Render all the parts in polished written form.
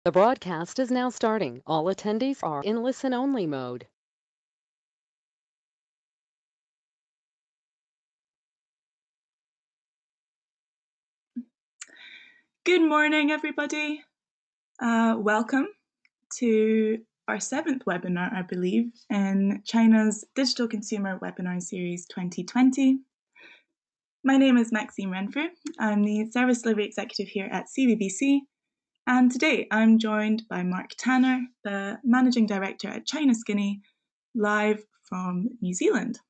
The broadcast is now starting. All attendees are in listen-only mode. Good morning, everybody. Welcome to our 7th webinar, I believe, in China's Digital Consumer Webinar Series 2020. My name is Maxime Renfrew. I'm the Service Delivery Executive here at CBBC, and today I'm joined by Mark Tanner, the Managing Director at China Skinny, live from New Zealand.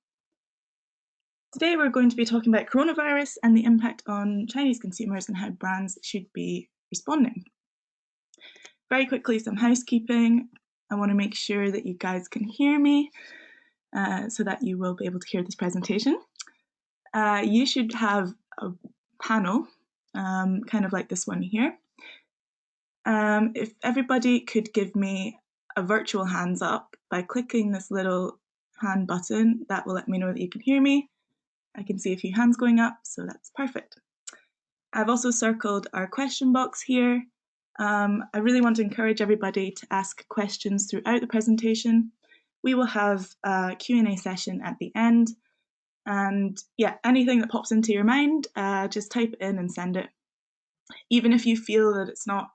Today we're going to be talking about coronavirus and the impact on Chinese consumers and how brands should be responding. Very quickly, some housekeeping. I want to make sure that you guys can hear me so that you will be able to hear this presentation. You should have a panel, kind of like this one here. If everybody could give me a virtual hands up by clicking this little hand button, that will let me know that you can hear me. I can see a few hands going up, so that's perfect. I've also circled our question box here. I really want to encourage everybody to ask questions throughout the presentation. We will have a Q&A session at the end. And yeah, anything that pops into your mind, just type it in and send it. Even if you feel that it's not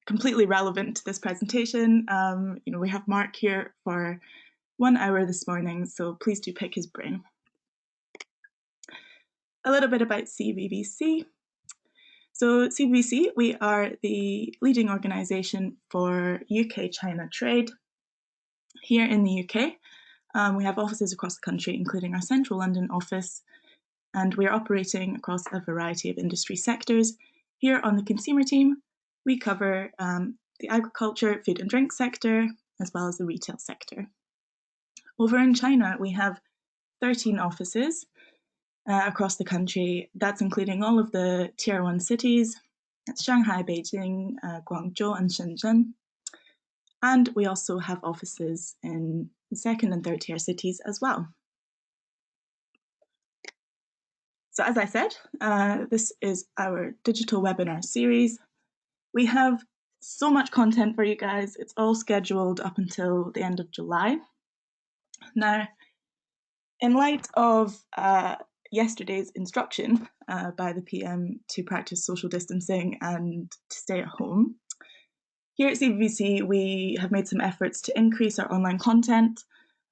completely relevant to this presentation, we have Mark here for 1 hour this morning, so please do pick his brain. A little bit about CBBC. So CBBC, we are the leading organisation for UK-China trade here in the UK. We have offices across the country, including our central London office, and we're operating across a variety of industry sectors. Here on the consumer team, we cover the agriculture, food and drink sector, as well as the retail sector. Over in China, we have 13 offices across the country. That's including all of the Tier 1 cities. That's Shanghai, Beijing, Guangzhou, and Shenzhen. And we also have offices in the 2nd and 3rd tier cities as well. So as I said, this is our digital webinar series. We have so much content for you guys. It's all scheduled up until the end of July. Now, in light of yesterday's instruction by the PM to practice social distancing and to stay at home, here at CBBC we have made some efforts to increase our online content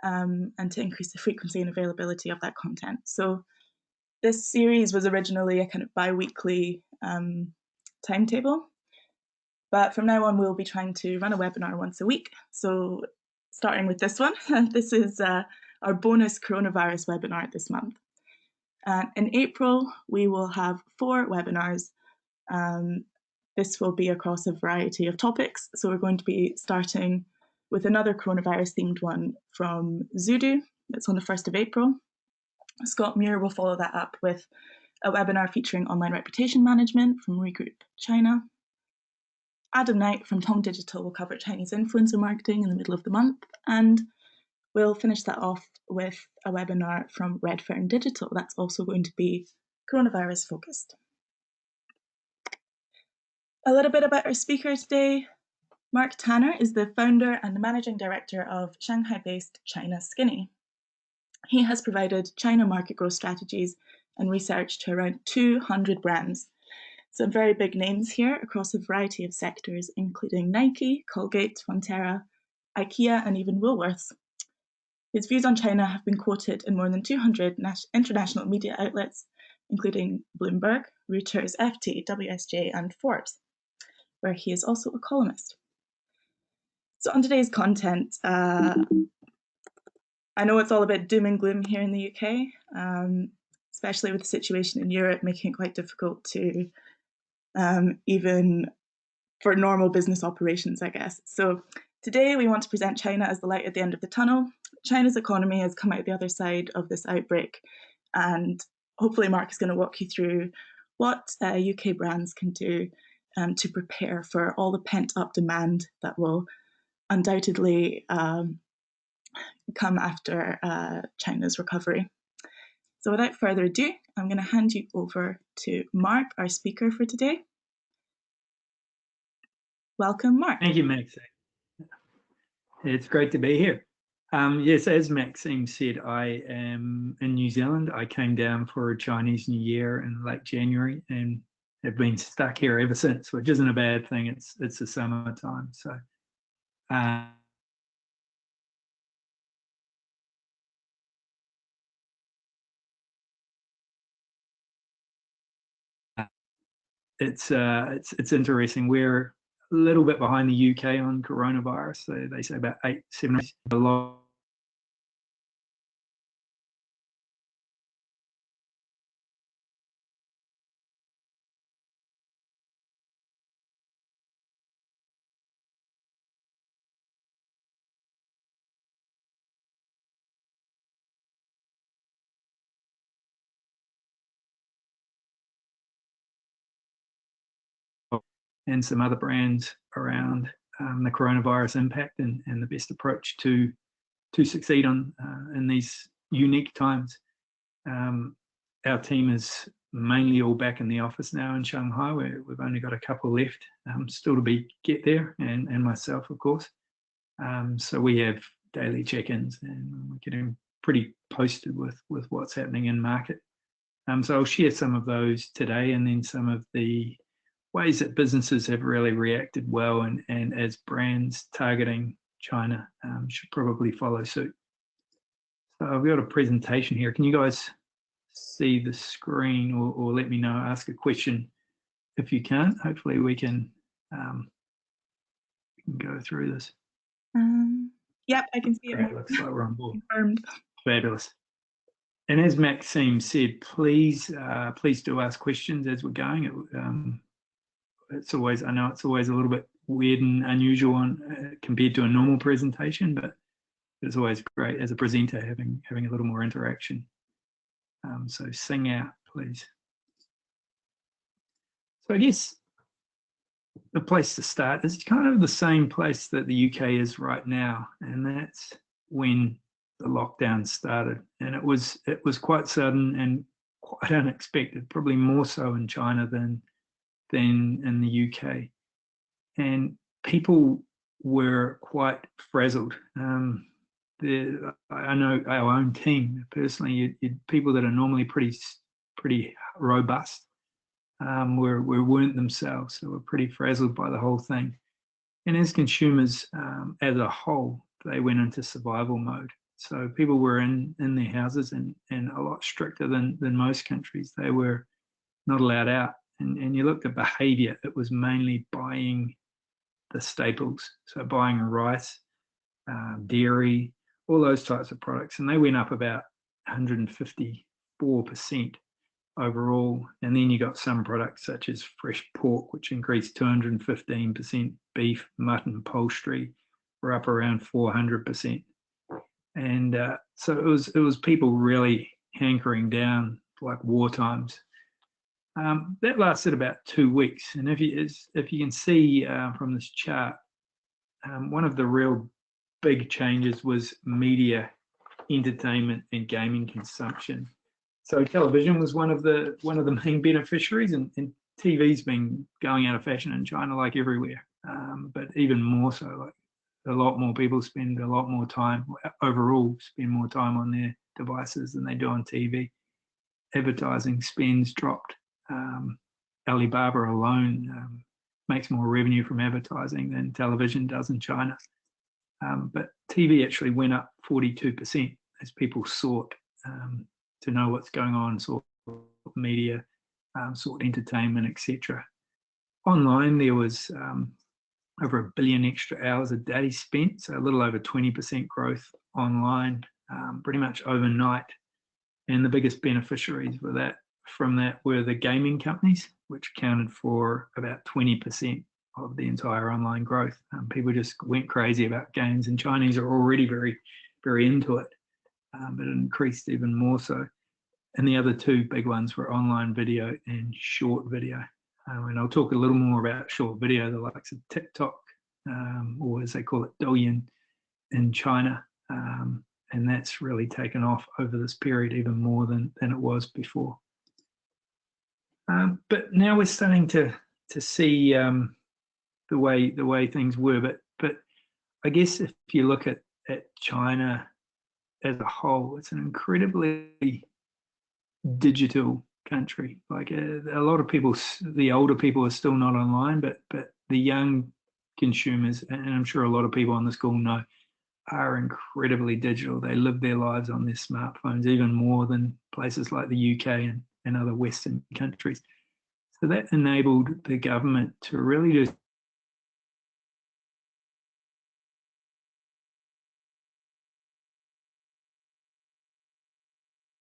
and to increase the frequency and availability of that content. So this series was originally a kind of bi-weekly timetable, but from now on we'll be trying to run a webinar once a week. So starting with this one, this is our bonus coronavirus webinar this month. In April, we will have 4 webinars. This will be across a variety of topics. So we're going to be starting with another coronavirus themed one from Zudu. That's on the 1st of April. Scott Muir will follow that up with a webinar featuring online reputation management from Regroup China. Adam Knight from Tong Digital will cover Chinese influencer marketing in the middle of the month, and we'll finish that off with a webinar from Redfern Digital. That's also going to be coronavirus focused. A little bit about our speaker today. Mark Tanner is the founder and the managing director of Shanghai-based China Skinny. He has provided China market growth strategies and research to around 200 brands. Some very big names here across a variety of sectors, including Nike, Colgate, Fonterra, IKEA, and even Woolworths. His views on China have been quoted in more than 200 international media outlets, including Bloomberg, Reuters, FT, WSJ, and Forbes, where he is also a columnist. So on today's content, I know it's all a bit doom and gloom here in the UK, especially with the situation in Europe, making it quite difficult to even for normal business operations, I guess. So today we want to present China as the light at the end of the tunnel. China's economy has come out the other side of this outbreak, and hopefully Mark is going to walk you through what UK brands can do to prepare for all the pent-up demand that will undoubtedly come after China's recovery. So without further ado, I'm going to hand you over to Mark, our speaker for today. Welcome, Mark. Thank you, Maxine. It's great to be here. Yes, as Maxine said, I am in New Zealand. I came down for a Chinese New Year in late January and have been stuck here ever since, which isn't a bad thing. It's the summertime, so. It's interesting. We're a little bit behind the UK on coronavirus. So they say about 7 weeks. A lot. And some other brands around the coronavirus impact and the best approach to succeed on in these unique times. Our team is mainly all back in the office now in Shanghai, where we've only got a couple left still to get there, and myself, of course. So we have daily check-ins, and we're getting pretty posted with what's happening in market. So I'll share some of those today, and then some of the ways that businesses have really reacted well, and as brands targeting China should probably follow suit. So I've got a presentation here. Can you guys see the screen, or let me know, ask a question if you can't? Hopefully we can go through this. Yep, I can see Great, it. looks like we're on board. Confirmed. Fabulous. And as Maxime said, please do ask questions as we're going. It's always, I know it's always a little bit weird and unusual compared to a normal presentation, but it's always great as a presenter having a little more interaction. So sing out, please. So I guess the place to start is kind of the same place that the UK is right now, and that's when the lockdown started. And it was quite sudden and quite unexpected, probably more so in China than in the UK. And people were quite frazzled. I know our own team personally, people that are normally pretty robust weren't themselves, so were pretty frazzled by the whole thing. And as consumers as a whole, they went into survival mode. So people were in their houses and a lot stricter than most countries. They were not allowed out. And you looked at behavior, it was mainly buying the staples. So buying rice, dairy, all those types of products. And they went up about 154% overall. And then you got some products such as fresh pork, which increased 215%, beef, mutton, poultry were up around 400%. And so it was people really hankering down like war times. That lasted about 2 weeks. And if you can see from this chart, one of the real big changes was media, entertainment, and gaming consumption. So television was one of the main beneficiaries, and TV's been going out of fashion in China like everywhere. But even more so, like a lot more people spend a lot more time overall, spend more time on their devices than they do on TV. Advertising spends dropped. Alibaba alone makes more revenue from advertising than television does in China. But TV actually went up 42% as people sought to know what's going on, sought media, sought entertainment, etc. Online, there was over 1 billion extra hours a day spent, so a little over 20% growth online, pretty much overnight. And the biggest beneficiaries from that were the gaming companies, which accounted for about 20% of the entire online growth. People just went crazy about games, and Chinese are already very, very into it, but it increased even more so. And the other two big ones were online video and short video. And I'll talk a little more about short video, the likes of TikTok, or as they call it, Douyin in China. And that's really taken off over this period even more than it was before. But now we're starting to see the way things were. But I guess if you look at China as a whole, it's an incredibly digital country. Like a lot of people, the older people are still not online, but the young consumers, and I'm sure a lot of people on this call know, are incredibly digital. They live their lives on their smartphones even more than places like the UK and other Western countries. So that enabled the government to really do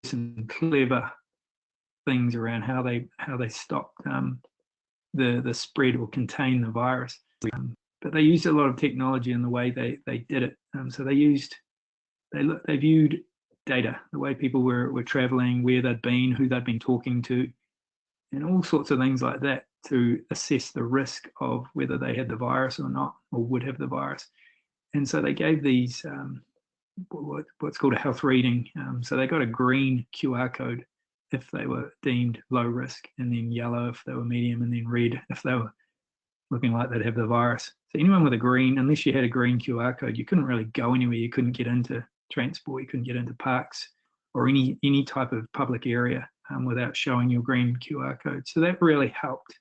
some clever things around how they stopped the spread or contain the virus. But they used a lot of technology in the way they did it. So they viewed data, the way people were traveling, where they'd been, who they'd been talking to, and all sorts of things like that to assess the risk of whether they had the virus or not, or would have the virus. And so they gave these what's called a health reading. So they got a green QR code if they were deemed low risk, and then yellow if they were medium, and then red if they were looking like they'd have the virus. So anyone with a green, unless you had a green QR code, you couldn't really go anywhere. You couldn't get into transport, you couldn't get into parks or any type of public area without showing your green QR code. So that really helped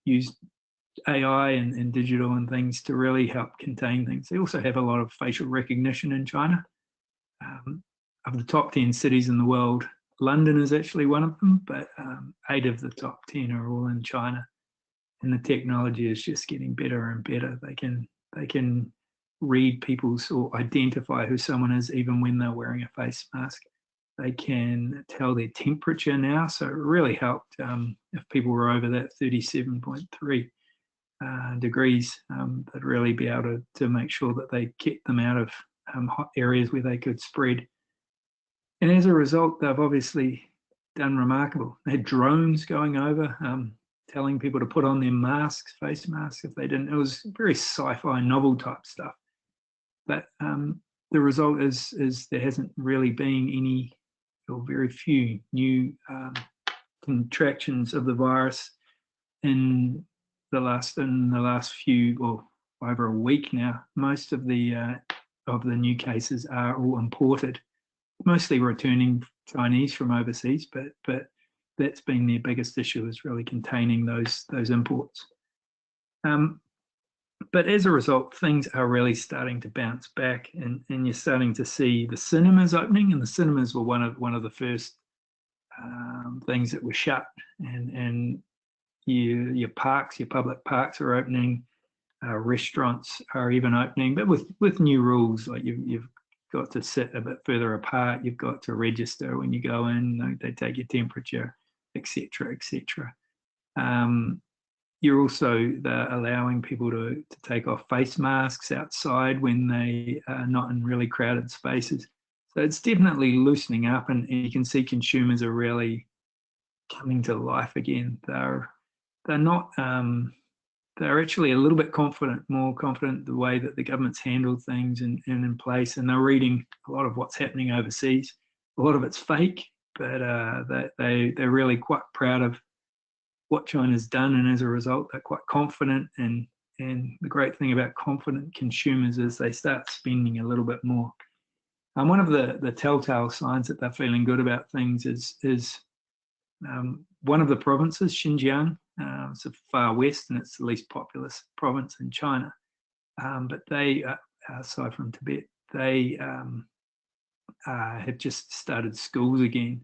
use AI and digital and things to really help contain things. They also have a lot of facial recognition in China. Of the top 10 cities in the world, London is actually one of them, but 8 of the top 10 are all in China. And the technology is just getting better and better. They can read people's or identify who someone is even when they're wearing a face mask. They can tell their temperature now, so it really helped if people were over that 37.3 degrees. They'd really be able to make sure that they kept them out of hot areas where they could spread. And as a result, they've obviously done remarkable. They had drones going over, telling people to put on their masks, face masks, if they didn't. It was very sci-fi novel type stuff. But the result is there hasn't really been any or very few new contractions of the virus in the last few, well, over a week now. Most of the new cases are all imported, mostly returning Chinese from overseas, but that's been their biggest issue, is really containing those imports. But as a result, things are really starting to bounce back, and you're starting to see the cinemas opening, and the cinemas were one of the first things that were shut, and your parks, your public parks are opening, restaurants are even opening, but with new rules, like you've got to sit a bit further apart, you've got to register when you go in, they take your temperature, etc., etc. You're also allowing people to take off face masks outside when they are not in really crowded spaces. So it's definitely loosening up, and you can see consumers are really coming to life again. They're not. They're actually a little bit more confident the way that the government's handled things and in place, and they're reading a lot of what's happening overseas. A lot of it's fake, but they're really quite proud of what China's done, and as a result, they're quite confident. And the great thing about confident consumers is they start spending a little bit more. One of the telltale signs that they're feeling good about things is one of the provinces, Xinjiang. It's the far west, and it's the least populous province in China. But they, aside from Tibet, they have just started schools again.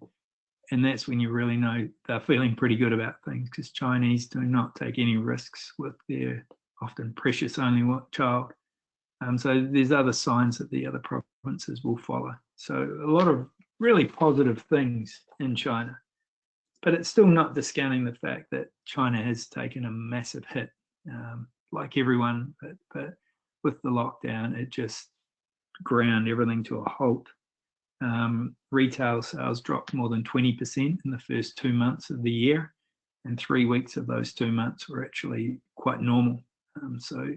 And that's when you really know they're feeling pretty good about things, because Chinese do not take any risks with their often precious only child. So there's other signs that the other provinces will follow. So a lot of really positive things in China. But it's still not discounting the fact that China has taken a massive hit, like everyone. But with the lockdown, it just ground everything to a halt. Retail sales dropped more than 20% in the first 2 months of the year, and 3 weeks of those 2 months were actually quite normal. So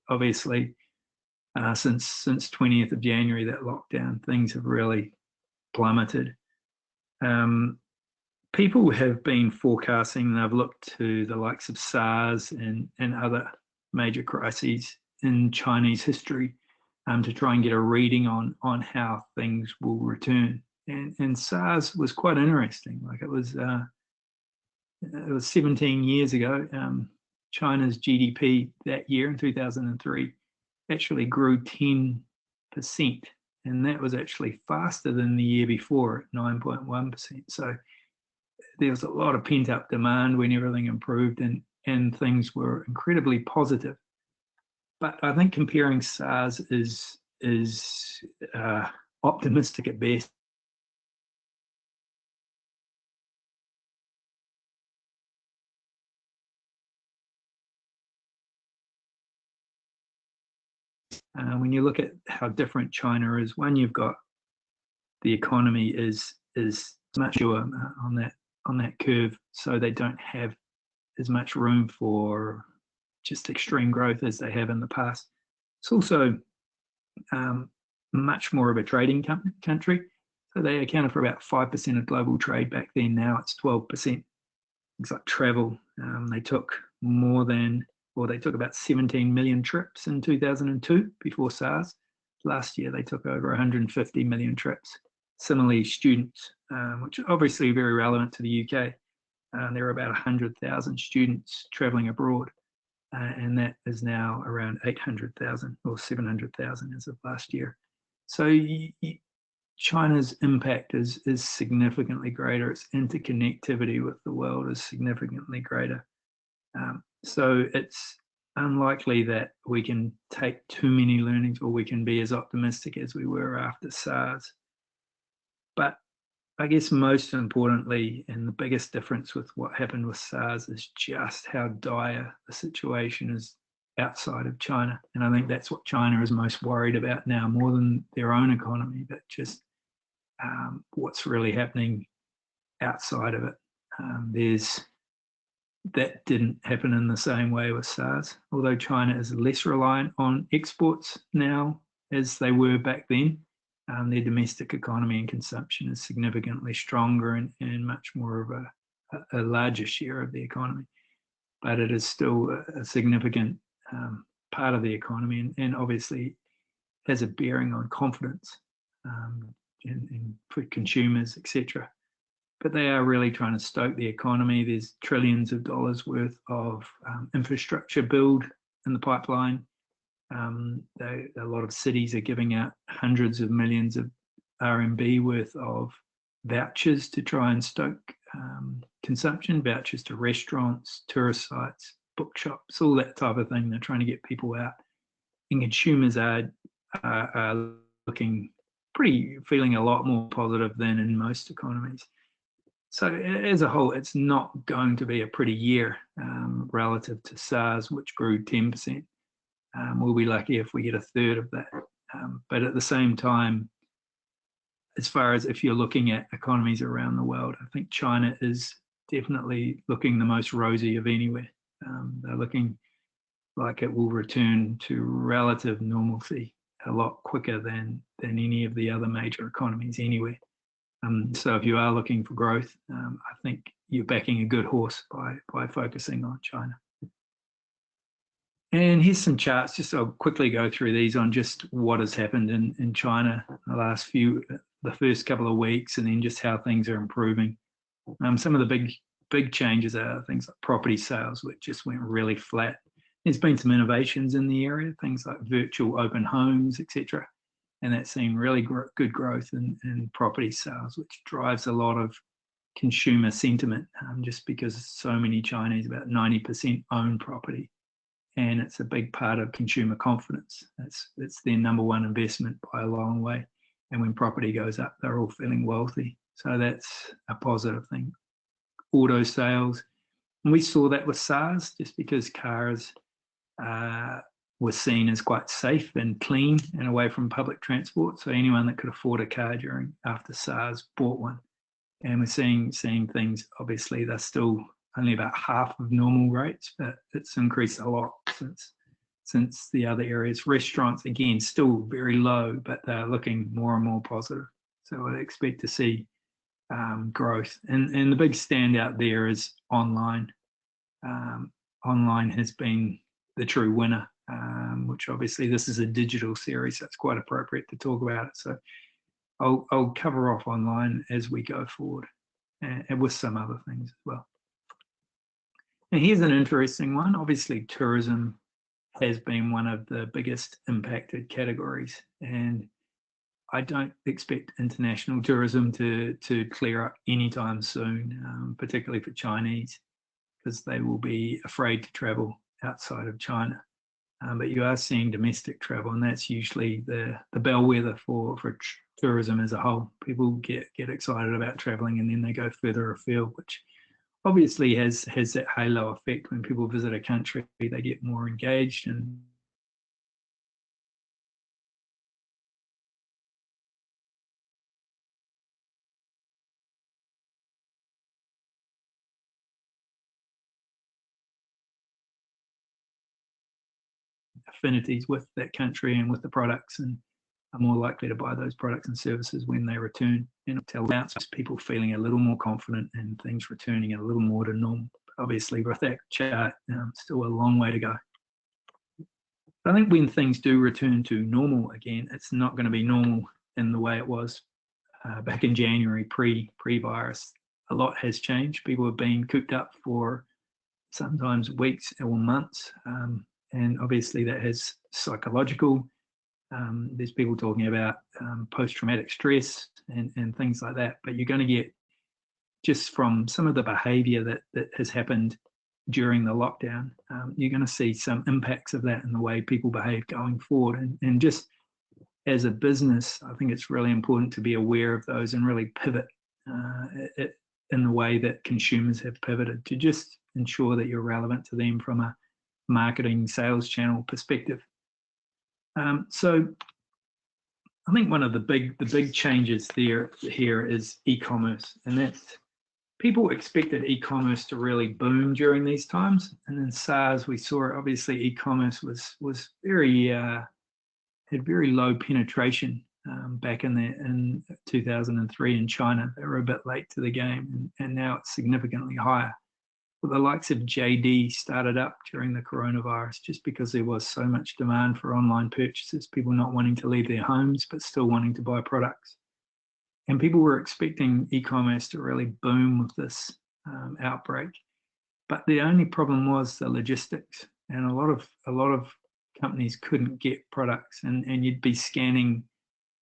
obviously since 20th of January, that lockdown, things have really plummeted. people have been forecasting, they've looked to the likes of SARS and other major crises in Chinese history to try and get a reading on how things will return. And SARS was quite interesting. Like it was 17 years ago. China's GDP that year in 2003 actually grew 10%. And that was actually faster than the year before at 9.1%. So there was a lot of pent up demand when everything improved and things were incredibly positive. But I think comparing SARS is optimistic at best. When you look at how different China is, one, you've got the economy is much lower on that curve, so they don't have as much room for just extreme growth as they have in the past. It's also much more of a trading country, so they accounted for about 5% of global trade back then. Now it's 12%. Things like travel, they took about 17 million trips in 2002 before SARS. Last year, they took over 150 million trips. Similarly, students, which are obviously very relevant to the UK. There are about 100,000 students traveling abroad, and that is now around 800,000 or 700,000 as of last year. So China's impact is significantly greater. Its interconnectivity with the world is significantly greater. So it's unlikely that we can take too many learnings or we can be as optimistic as we were after SARS. But I guess most importantly, and the biggest difference with what happened with SARS is just how dire the situation is outside of China. And I think that's what China is most worried about now, more than their own economy, but just what's really happening outside of it. That didn't happen in the same way with SARS, although China is less reliant on exports now as they were back then. Their domestic economy and consumption is significantly stronger and much more of a larger share of the economy. But it is still a significant part of the economy and obviously has a bearing on confidence for consumers, etc. But they are really trying to stoke the economy. There's trillions of dollars worth of infrastructure build in the pipeline. A lot of cities are giving out hundreds of millions of RMB worth of vouchers to try and stoke consumption, vouchers to restaurants, tourist sites, bookshops, all that type of thing. They're trying to get people out. And consumers are feeling a lot more positive than in most economies. So as a whole, it's not going to be a pretty year relative to SARS, which grew 10%. We'll be lucky if we get a third of that. But at the same time, as far as if you're looking at economies around the world, I think China is definitely looking the most rosy of anywhere. They're looking like it will return to relative normalcy a lot quicker than any of the other major economies anywhere. So if you are looking for growth, I think you're backing a good horse by focusing on China. And here's some charts, just I'll quickly go through these on just what has happened in China the first couple of weeks, and then just how things are improving. Some of the big changes are things like property sales, which just went really flat. There's been some innovations in the area, things like virtual open homes, etc. And that's seen really good growth in property sales, which drives a lot of consumer sentiment, just because so many Chinese, about 90%, own property. And it's a big part of consumer confidence. It's their number one investment by a long way. And when property goes up, they're all feeling wealthy. So that's a positive thing. Auto sales. And we saw that with SARS, just because cars were seen as quite safe and clean and away from public transport. So anyone that could afford a car after SARS bought one. And we're seeing things, obviously, they're still only about half of normal rates, but it's increased a lot since the other areas. Restaurants, again, still very low, but they're looking more and more positive. So I expect to see growth. And the big standout there is online. Online has been the true winner, which obviously this is a digital series, so it's quite appropriate to talk about it. So I'll cover off online as we go forward, and with some other things as well. And here's an interesting one. Obviously, tourism has been one of the biggest impacted categories, and I don't expect international tourism to clear up anytime soon, particularly for Chinese, because they will be afraid to travel outside of China. But you are seeing domestic travel, and that's usually the bellwether for tourism as a whole. People get excited about traveling, and then they go further afield, which obviously has that halo effect. When people visit a country, they get more engaged and affinities with that country and with the products, and are more likely to buy those products and services when they return. And it'll bounce people feeling a little more confident and things returning a little more to normal. But obviously, with that chart, still a long way to go. But I think when things do return to normal again, it's not going to be normal in the way it was back in January pre-virus. A lot has changed. People have been cooped up for sometimes weeks or months. And obviously that has psychological. There's people talking about post-traumatic stress and things like that. But you're going to get, just from some of the behaviour that has happened during the lockdown, you're going to see some impacts of that in the way people behave going forward. And just as a business, I think it's really important to be aware of those and really pivot in the way that consumers have pivoted, to just ensure that you're relevant to them from a marketing sales channel perspective. So I think one of the big changes here is e-commerce, and that's, people expected e-commerce to really boom during these times, and in SARS we saw obviously e-commerce was very had very low penetration back in 2003 in China. They were a bit late to the game, and now it's significantly higher. But the likes of JD started up during the coronavirus just because there was so much demand for online purchases, people not wanting to leave their homes but still wanting to buy products. And people were expecting e-commerce to really boom with this outbreak. But the only problem was the logistics, and a lot of companies couldn't get products, and you'd be scanning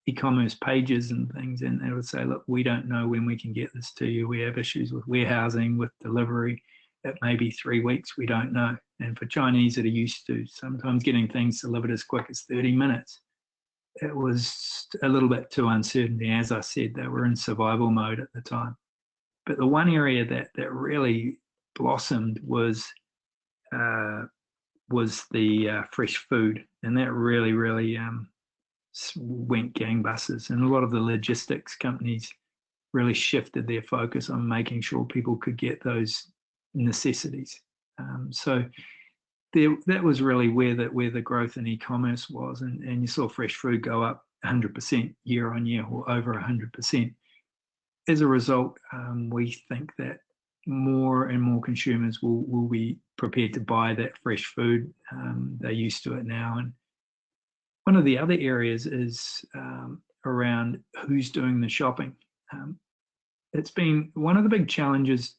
e-commerce pages and things, and they would say, look, we don't know when we can get this to you. We have issues with warehousing, with delivery. It may be 3 weeks, we don't know. And for Chinese that are used to sometimes getting things delivered as quick as 30 minutes, it was a little bit too uncertain. As I said, they were in survival mode at the time. But the one area that really blossomed was the fresh food, and that really went gangbusters. And a lot of the logistics companies really shifted their focus on making sure people could get those necessities. So that was really where the growth in e-commerce was, and you saw fresh food go up 100% year on year, or over 100%. As a result, we think that more and more consumers will be prepared to buy that fresh food. They're used to it now. And one of the other areas is around who's doing the shopping. It's been one of the big challenges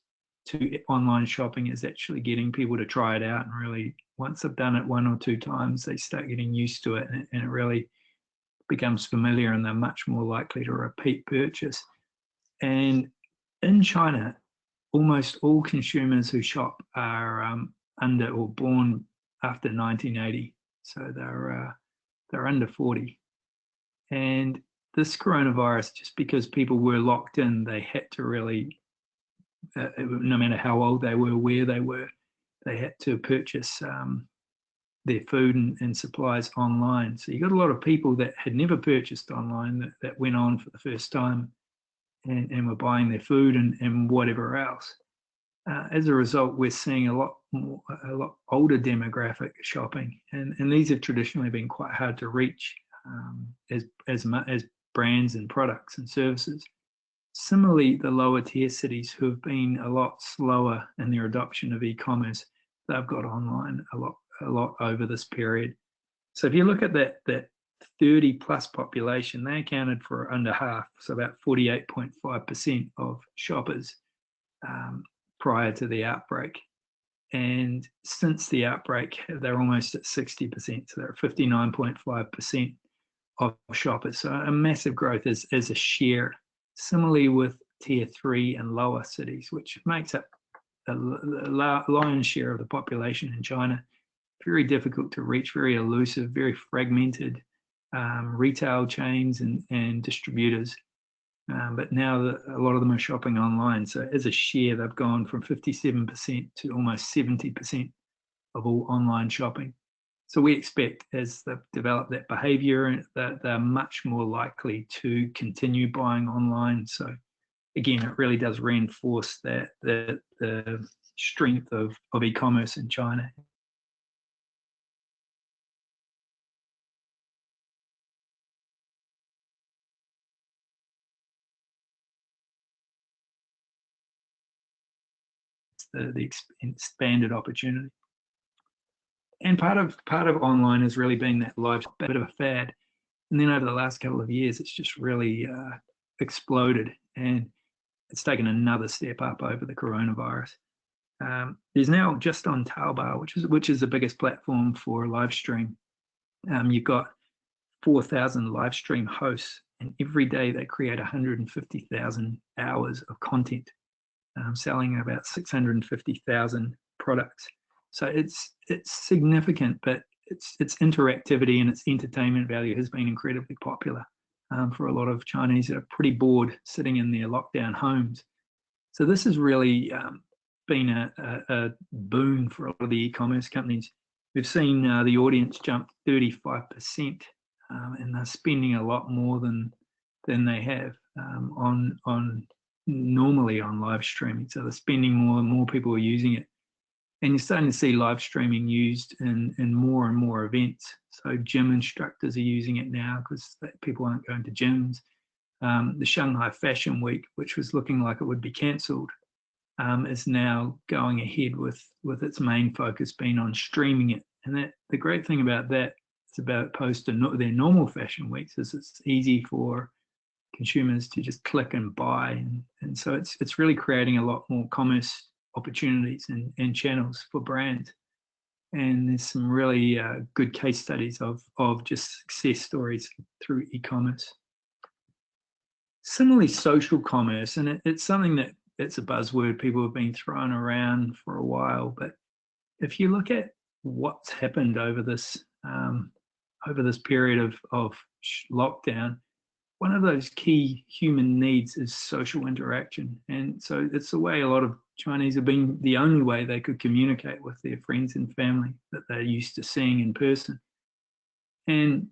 to online shopping is actually getting people to try it out, and really, once they've done it 1 or 2 times, they start getting used to it, and it really becomes familiar, and they're much more likely to repeat purchase. And in China, almost all consumers who shop are under or born after 1980, so they're under 40. And this coronavirus, just because people were locked in, they had to really, no matter how old they were, where they were, they had to purchase their food and supplies online. So you got a lot of people that had never purchased online that went on for the first time and were buying their food and whatever else. As a result, we're seeing a lot older demographic shopping, and these have traditionally been quite hard to reach as brands and products and services. Similarly, the lower tier cities who have been a lot slower in their adoption of e-commerce, they've got online a lot over this period. So if you look at that 30 plus population, they accounted for under half, so about 48.5% of shoppers prior to the outbreak. And since the outbreak, they're almost at 60%, so they're at 59.5% of shoppers. So a massive growth as a share. Similarly with tier 3 and lower cities, which makes up the lion's share of the population in China. Very difficult to reach, very elusive, very fragmented retail chains and distributors. But now a lot of them are shopping online. So as a share, they've gone from 57% to almost 70% of all online shopping. So we expect as they've developed that behavior that they're much more likely to continue buying online. So again, it really does reinforce that the strength of e-commerce in China. The expanded opportunity. And part of online has really been that live bit of a fad. And then over the last couple of years, it's just really exploded, and it's taken another step up over the coronavirus. There's now just on Taobao, which is the biggest platform for live stream. You've got 4,000 live stream hosts, and every day they create 150,000 hours of content, selling about 650,000 products. So it's significant, but its interactivity and its entertainment value has been incredibly popular for a lot of Chinese that are pretty bored sitting in their lockdown homes. So this has really been a boon for a lot of the e-commerce companies. We've seen the audience jump 35%, and they're spending a lot more than they have on normally on live streaming. So they're spending more and more people are using it. And you're starting to see live streaming used in more and more events. So gym instructors are using it now because people aren't going to gyms. The Shanghai Fashion Week, which was looking like it would be cancelled, is now going ahead with its main focus being on streaming it. And the great thing about that, it's about opposed to their normal fashion weeks, is it's easy for consumers to just click and buy. And so it's really creating a lot more commerce opportunities and channels for brands. And there's some really good case studies of just success stories through e-commerce. Similarly, social commerce, and it's something that it's a buzzword people have been throwing around for a while. But if you look at what's happened over this period of lockdown, one of those key human needs is social interaction. And so it's the way a lot of Chinese have been the only way they could communicate with their friends and family that they're used to seeing in person. And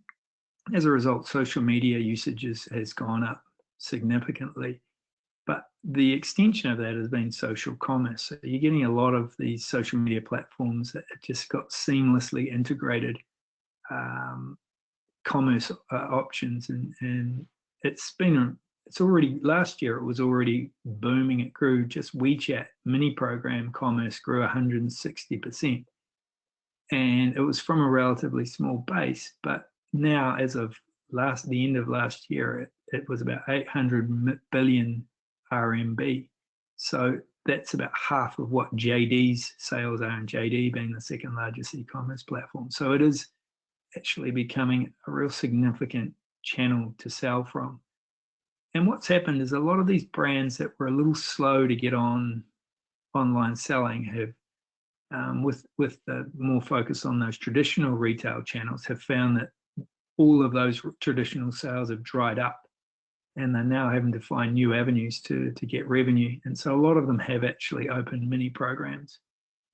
as a result, social media usage has gone up significantly. But the extension of that has been social commerce. So you're getting a lot of these social media platforms that have just got seamlessly integrated commerce options, and it's already last year it was already booming. It grew. Just WeChat mini program commerce grew 160%, and it was from a relatively small base. But now, as of the end of last year, it was about 800 billion RMB. So that's about half of what JD's sales are, and JD being the second largest e-commerce platform. So it is actually becoming a real significant channel to sell from. And what's happened is a lot of these brands that were a little slow to get on online selling have, with the more focus on those traditional retail channels, have found that all of those traditional sales have dried up, and they're now having to find new avenues to get revenue. And so a lot of them have actually opened mini programs.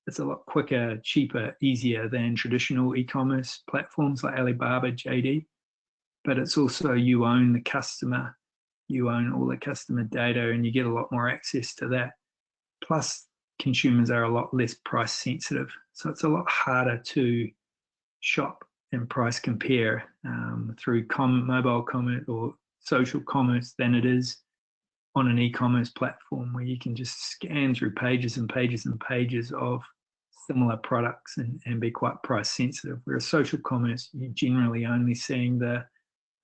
It's a lot quicker, cheaper, easier than traditional e-commerce platforms like Alibaba, JD. But it's also you own the customer, you own all the customer data, and you get a lot more access to that. Plus, consumers are a lot less price sensitive. So it's a lot harder to shop and price compare through mobile commerce or social commerce than it is on an e-commerce platform where you can just scan through pages and pages and pages of similar products and be quite price sensitive. Whereas social commerce, you're generally only seeing the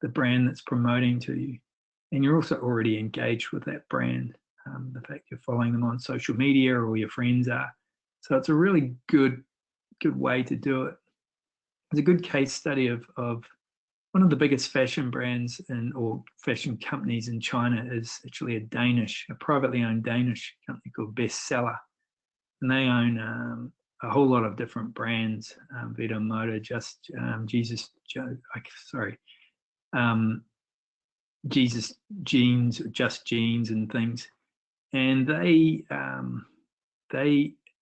brand that's promoting to you. And you're also already engaged with that brand. The fact you're following them on social media or your friends are. So it's a really good way to do it. It's a good case study of one of the biggest fashion brands or fashion companies in China is actually a privately owned Danish company called Bestseller. And they own a whole lot of different brands, Vita Moda, Jesus Jeans, Just Jeans and things. And they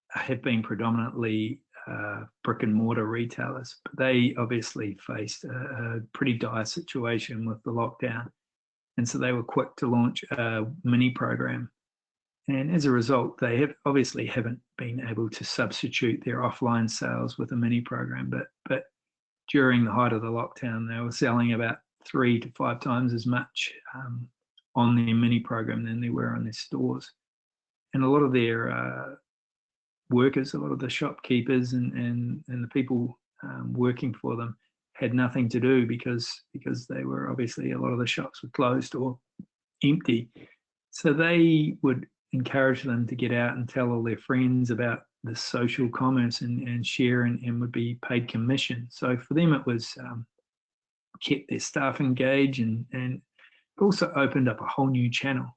have been predominantly brick and mortar retailers, but they obviously faced a pretty dire situation with the lockdown. And so they were quick to launch a mini program. And as a result, they haven't been able to substitute their offline sales with a mini program. But during the height of the lockdown, they were selling about 3 to 5 times as much on their mini program than they were on their stores. And a lot of their workers, a lot of the shopkeepers and the people working for them had nothing to do because they were obviously, a lot of the shops were closed or empty. So they would encourage them to get out and tell all their friends about the social commerce and share and would be paid commission. So for them, it was kept their staff engaged and also opened up a whole new channel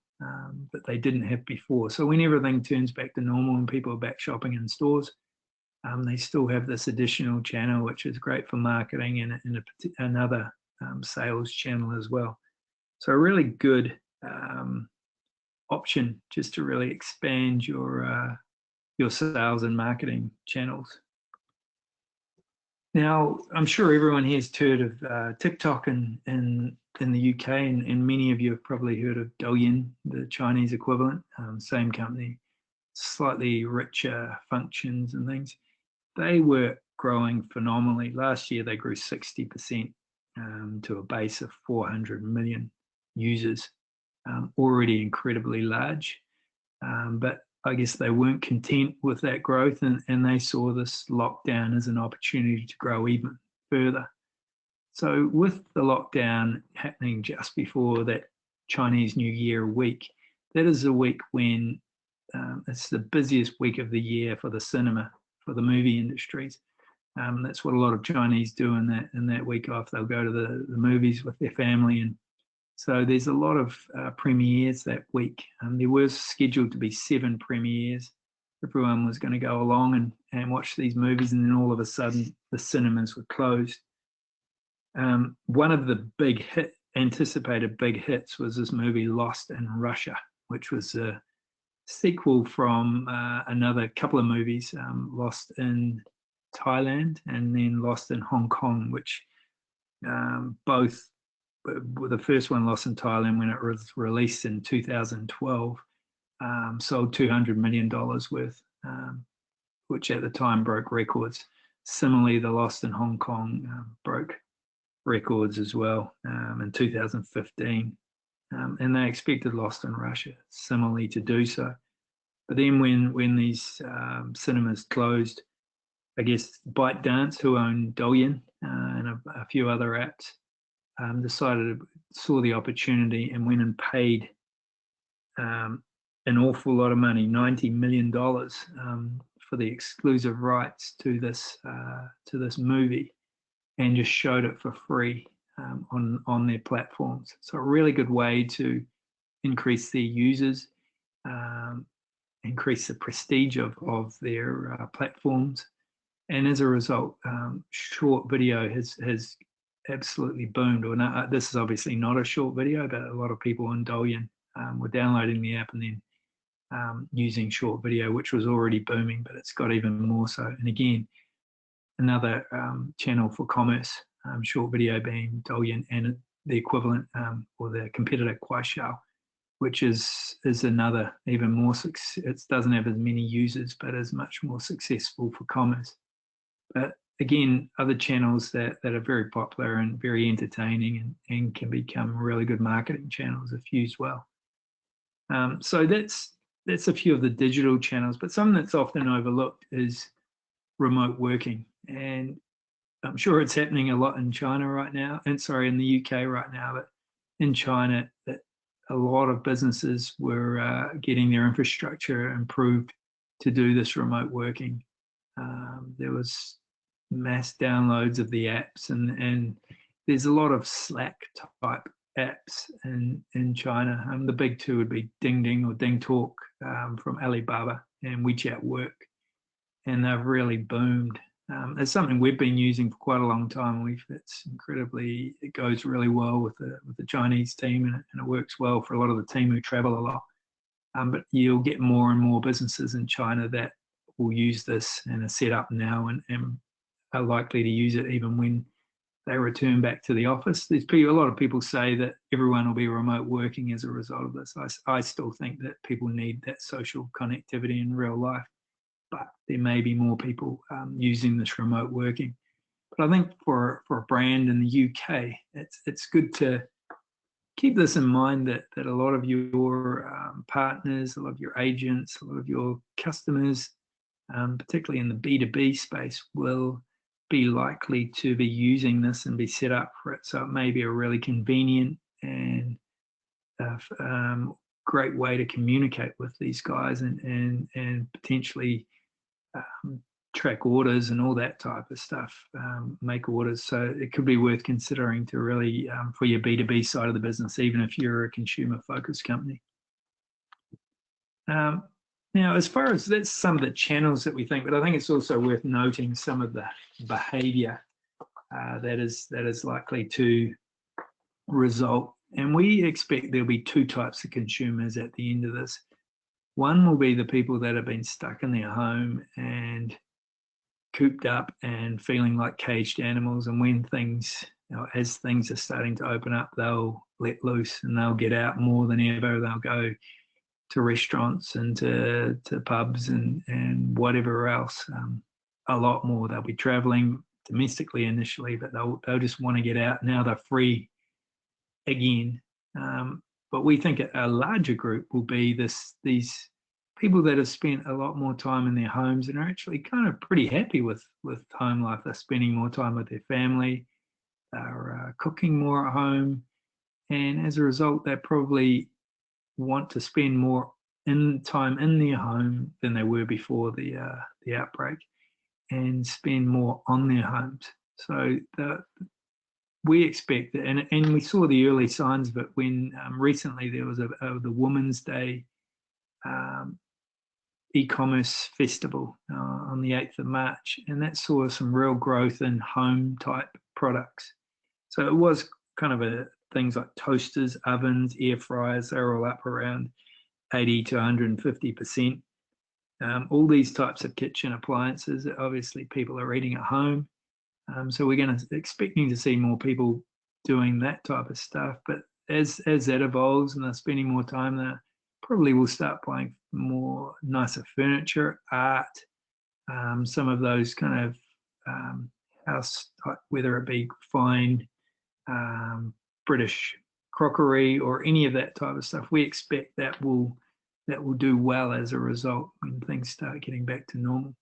that they didn't have before. So when everything turns back to normal and people are back shopping in stores, they still have this additional channel, which is great for marketing and another sales channel as well. So a really good option just to really expand your sales and marketing channels. Now, I'm sure everyone here has heard of TikTok in the UK, and many of you have probably heard of Douyin, the Chinese equivalent, same company, slightly richer functions and things. They were growing phenomenally. Last year, they grew 60% to a base of 400 million users, already incredibly large. But I guess they weren't content with that growth, and they saw this lockdown as an opportunity to grow even further. So with the lockdown happening just before that Chinese New Year week, that is a week when it's the busiest week of the year for the cinema, for the movie industries. That's what a lot of Chinese do in that week off. They'll go to the movies with their family, and so there's a lot of premieres that week. There was scheduled to be 7 premieres. Everyone was going to go along and watch these movies, and then all of a sudden the cinemas were closed. One of the anticipated big hits was this movie Lost in Russia, which was a sequel from another couple of movies, Lost in Thailand and then Lost in Hong Kong, which both, the first one, Lost in Thailand, when it was released in 2012, sold $200 million worth, which at the time broke records. Similarly, the Lost in Hong Kong broke records as well in 2015. And they expected Lost in Russia similarly to do so. But then when these cinemas closed, I guess ByteDance, who own Douyin and a few other apps, saw the opportunity and went and paid an awful lot of money, $90 million, for the exclusive rights to this movie, and just showed it for free on their platforms. So a really good way to increase their users, increase the prestige of their platforms, and as a result, short video has absolutely boomed. This is obviously not a short video, but a lot of people on Douyin were downloading the app and then using short video, which was already booming, but it's got even more so. And again, another channel for commerce, short video being Douyin, and the equivalent or the competitor Kuaishou, which is another even more it doesn't have as many users, but is much more successful for commerce. But again, other channels that are very popular and very entertaining and can become really good marketing channels if used well. So that's a few of the digital channels, but something that's often overlooked is remote working. And I'm sure it's happening a lot in China right now, and sorry, in the UK right now, but in China, that a lot of businesses were getting their infrastructure improved to do this remote working. There was mass downloads of the apps, and there's a lot of Slack type apps in China. The big two would be Ding Ding or Ding Talk from Alibaba and WeChat Work, and they've really boomed. It's something we've been using for quite a long time. It goes really well with the Chinese team, and it works well for a lot of the team who travel a lot. But you'll get more and more businesses in China that will use this and are set up now and are likely to use it even when they return back to the office. A lot of people say that everyone will be remote working as a result of this. I still think that people need that social connectivity in real life, but there may be more people using this remote working. But I think for a brand in the UK, it's good to keep this in mind that a lot of your partners, a lot of your agents, a lot of your customers, particularly in the B2B space, will be likely to be using this and be set up for it. So it may be a really convenient and great way to communicate with these guys and potentially track orders and all that type of stuff, make orders. So it could be worth considering to really for your B2B side of the business, even if you're a consumer focused company. Now, as far as that's some of the channels that we think, but I think it's also worth noting some of the behavior that is likely to result. And we expect there'll be two types of consumers at the end of this. One will be the people that have been stuck in their home and cooped up and feeling like caged animals. And when as things are starting to open up, they'll let loose and they'll get out more than ever. They'll go to restaurants and to pubs and whatever else, a lot more. They'll be traveling domestically initially, but they'll just want to get out. Now they're free again. But we think a larger group will be these people that have spent a lot more time in their homes and are actually kind of pretty happy with home life. They're spending more time with their family. They're cooking more at home. And as a result, they probably want to spend more time in their home than they were before the outbreak and spend more on their homes. So we expect that, and we saw the early signs of it when recently there was the Women's Day e-commerce festival on the 8th of March, and that saw some real growth in home type products. So it was kind of things like toasters, ovens, air fryers, they're all up around 80 to 150%. All these types of kitchen appliances, obviously people are eating at home. So we're expecting to see more people doing that type of stuff. But as that evolves and they're spending more time there, probably will start buying more nicer furniture, art, some of those kind of house, whether it be fine British crockery or any of that type of stuff. We expect that will do well as a result when things start getting back to normal.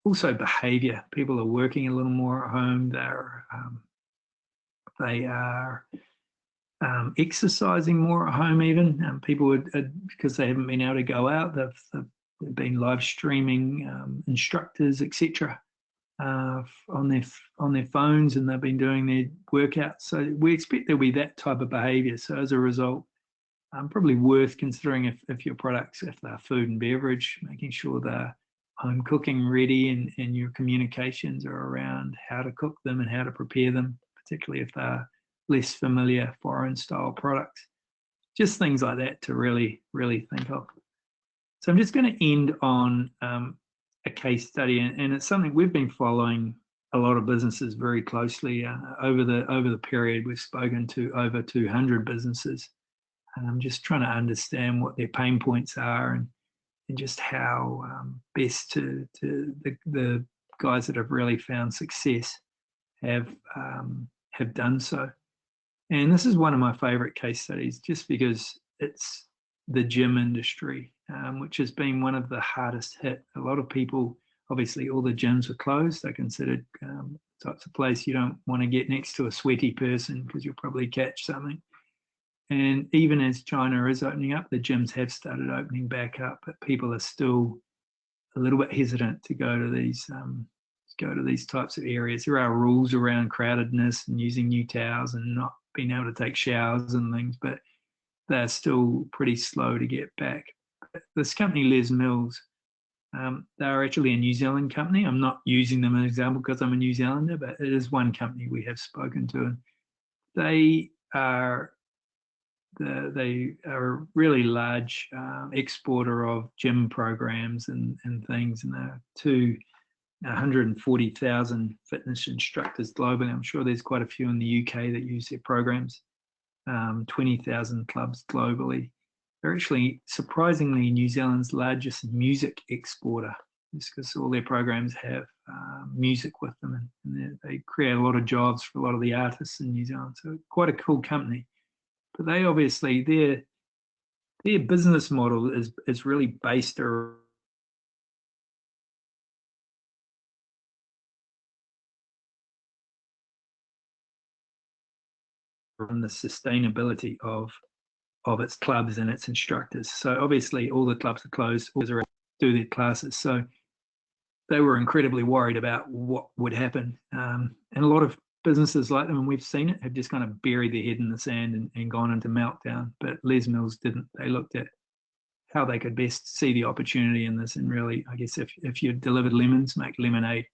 Also behavior. People are working a little more at home. They are exercising more at home even. People would, because they haven't been able to go out, they've been live streaming instructors, etc. On their phones, and they've been doing their workouts. So we expect there'll be that type of behavior. So as a result, probably worth considering if your products, if they're food and beverage, making sure they're home cooking ready and your communications are around how to cook them and how to prepare them, particularly if they're less familiar foreign style products. Just things like that to really, really think of. So I'm just going to end on a case study, and it's something we've been following a lot of businesses very closely over the period. We've spoken to over 200 businesses, and I'm just trying to understand what their pain points are and just how best to the guys that have really found success have done so. And this is one of my favorite case studies, just because it's the gym industry, which has been one of the hardest hit. A lot of people, obviously, all the gyms were closed. They're considered types of place you don't want to get next to a sweaty person because you'll probably catch something. And even as China is opening up, the gyms have started opening back up, but people are still a little bit hesitant to go to these types of areas. There are rules around crowdedness and using new towels and not being able to take showers and things, but they're still pretty slow to get back. This company, Les Mills, they're actually a New Zealand company. I'm not using them as an example because I'm a New Zealander, but it is one company we have spoken to. They are a really large exporter of gym programs and things, and they're to 140,000 fitness instructors globally. I'm sure there's quite a few in the UK that use their programs. 20,000 clubs globally. They're actually surprisingly New Zealand's largest music exporter, just because all their programs have music with them, and they create a lot of jobs for a lot of the artists in New Zealand. So quite a cool company. But they obviously, their business model is really based around the sustainability of its clubs and its instructors. So obviously all the clubs are closed, all are do their classes. So they were incredibly worried about what would happen. And a lot of businesses like them, and we've seen it, have just kind of buried their head in the sand and gone into meltdown. But Les Mills didn't. They looked at how they could best see the opportunity in this, and really, I guess, if you delivered lemons, make lemonade.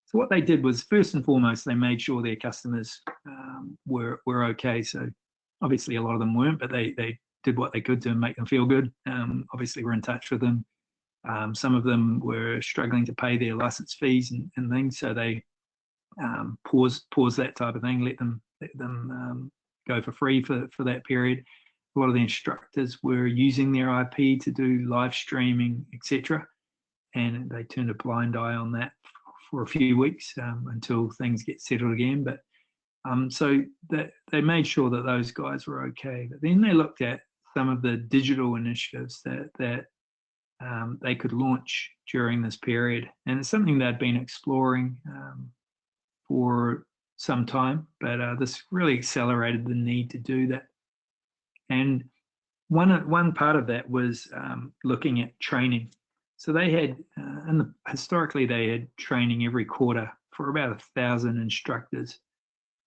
So what they did was, first and foremost, they made sure their customers were okay. So obviously a lot of them weren't, but they did what they could to make them feel good. Obviously we're in touch with them. Some of them were struggling to pay their license fees and things, so they pause that type of thing, let them go for free for that period. A lot of the instructors were using their IP to do live streaming, etc., and they turned a blind eye on that for a few weeks until things get settled again. But so that they made sure that those guys were okay. But then they looked at some of the digital initiatives that they could launch during this period, and it's something they'd been exploring for some time. But this really accelerated the need to do that. And one part of that was looking at training. So they had, historically, they had training every quarter for about 1,000 instructors.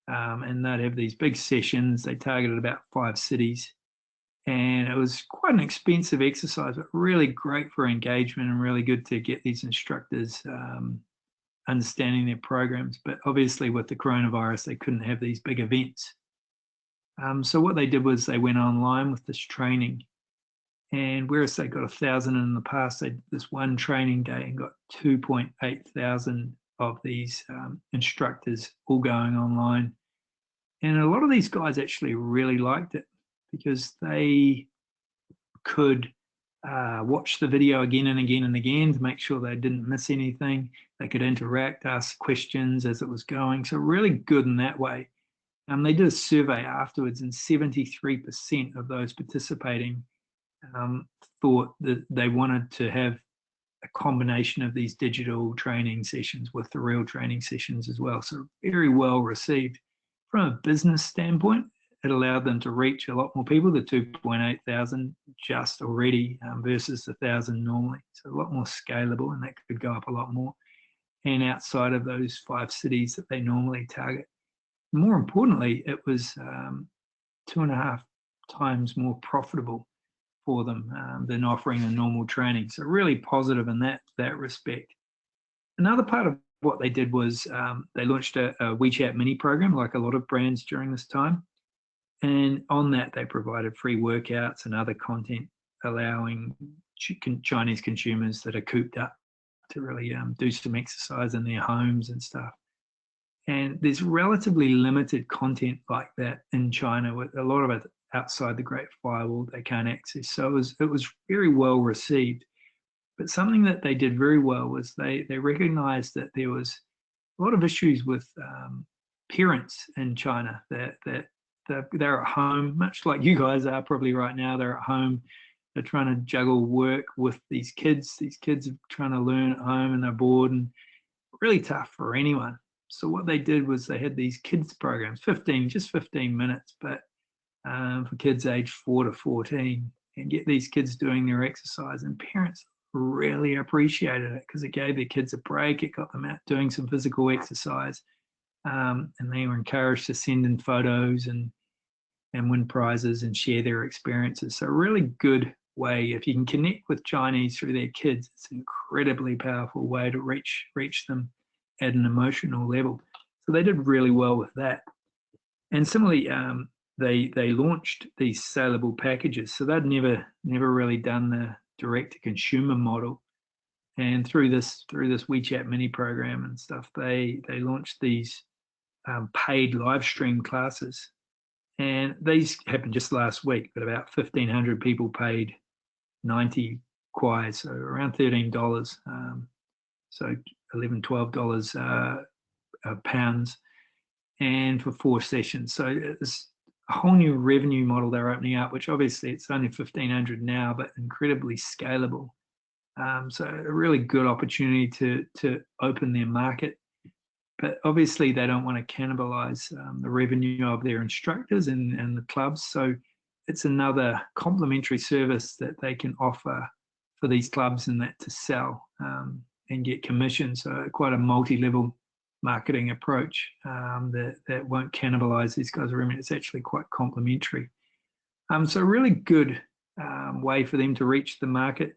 And they'd have these big sessions. They targeted about 5 cities. And it was quite an expensive exercise, but really great for engagement and really good to get these instructors understanding their programs. But obviously with the coronavirus, they couldn't have these big events. So what they did was they went online with this training. And whereas they got 1,000 in the past, they did this one training day and got 2,800 of these instructors all going online. And a lot of these guys actually really liked it because they could watch the video again and again and again to make sure they didn't miss anything. They could interact, ask questions as it was going. So really good in that way. They did a survey afterwards, and 73% of those participating thought that they wanted to have a combination of these digital training sessions with the real training sessions as well. So very well received. From a business standpoint, it allowed them to reach a lot more people, the 2,800 just already versus the 1,000 normally. So a lot more scalable, and that could go up a lot more. And outside of those 5 cities that they normally target. More importantly, it was 2.5 times more profitable for them than offering a normal training. So really positive in that respect. Another part of what they did was they launched a WeChat mini program, like a lot of brands during this time. And on that, they provided free workouts and other content, allowing Chinese consumers that are cooped up to really do some exercise in their homes and stuff. And there's relatively limited content like that in China, with a lot of it outside the Great Firewall they can't access. So it was very well received. But something that they did very well was they recognized that there was a lot of issues with parents in China that they're at home, much like you guys are probably right now. They're at home they're trying to juggle work with these kids. These kids are trying to learn at home and they're bored, and really tough for anyone. So what they did was they had these kids programs, just 15 minutes, but for kids aged 4 to 14, and get these kids doing their exercise. And parents really appreciated it because it gave their kids a break. It got them out doing some physical exercise, and they were encouraged to send in photos and win prizes and share their experiences. So a really good way, if you can connect with Chinese through their kids, it's an incredibly powerful way to reach them at an emotional level. So they did really well with that. And similarly, they launched these saleable packages. So they'd never really done the direct to consumer model. And through this WeChat mini program and stuff, they launched these paid live stream classes. And these happened just last week, but about 1,500 people paid 90 kwai, so around $13, so $11, $12 pounds, and for 4 sessions. So it's a whole new revenue model they're opening up, which obviously it's only 1,500 now, but incredibly scalable. So a really good opportunity to open their market. But obviously they don't want to cannibalize the revenue of their instructors and the clubs. So it's another complementary service that they can offer for these clubs and that to sell and get commission. So quite a multi-level marketing approach that won't cannibalize these guys' revenue. It's actually quite complementary. So a really good way for them to reach the market.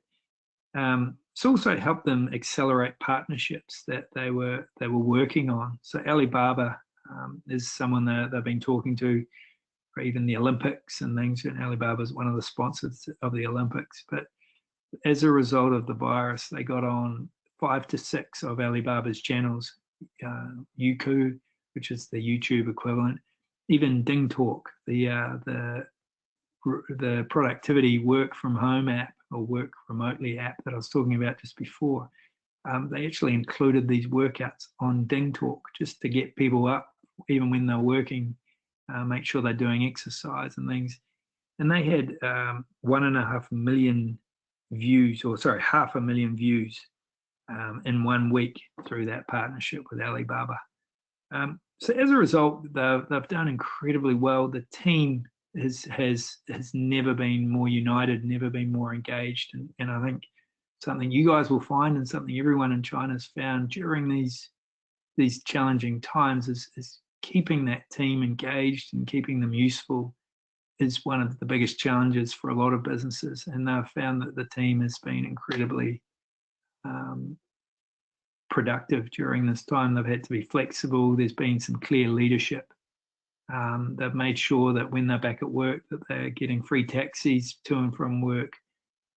It's also helped them accelerate partnerships that they were working on. So Alibaba is someone that they've been talking to for even the Olympics and things. And Alibaba is one of the sponsors of the Olympics. But as a result of the virus, they got on 5 to 6 of Alibaba's channels, Youku, which is the YouTube equivalent, even Ding Talk, the productivity work from home app or work remotely app that I was talking about just before. They actually included these workouts on Ding Talk just to get people up, even when they're working, make sure they're doing exercise and things. And they had 1.5 million views, or sorry, 500,000 views in 1 week through that partnership with Alibaba. So as a result, they've done incredibly well. The team has never been more united, never been more engaged, and I think something you guys will find, and something everyone in China has found during these challenging times, is keeping that team engaged and keeping them useful is one of the biggest challenges for a lot of businesses. And they've found that the team has been incredibly productive during this time. They've had to be flexible. There's been some clear leadership. They've made sure that when they're back at work that they're getting free taxis to and from work.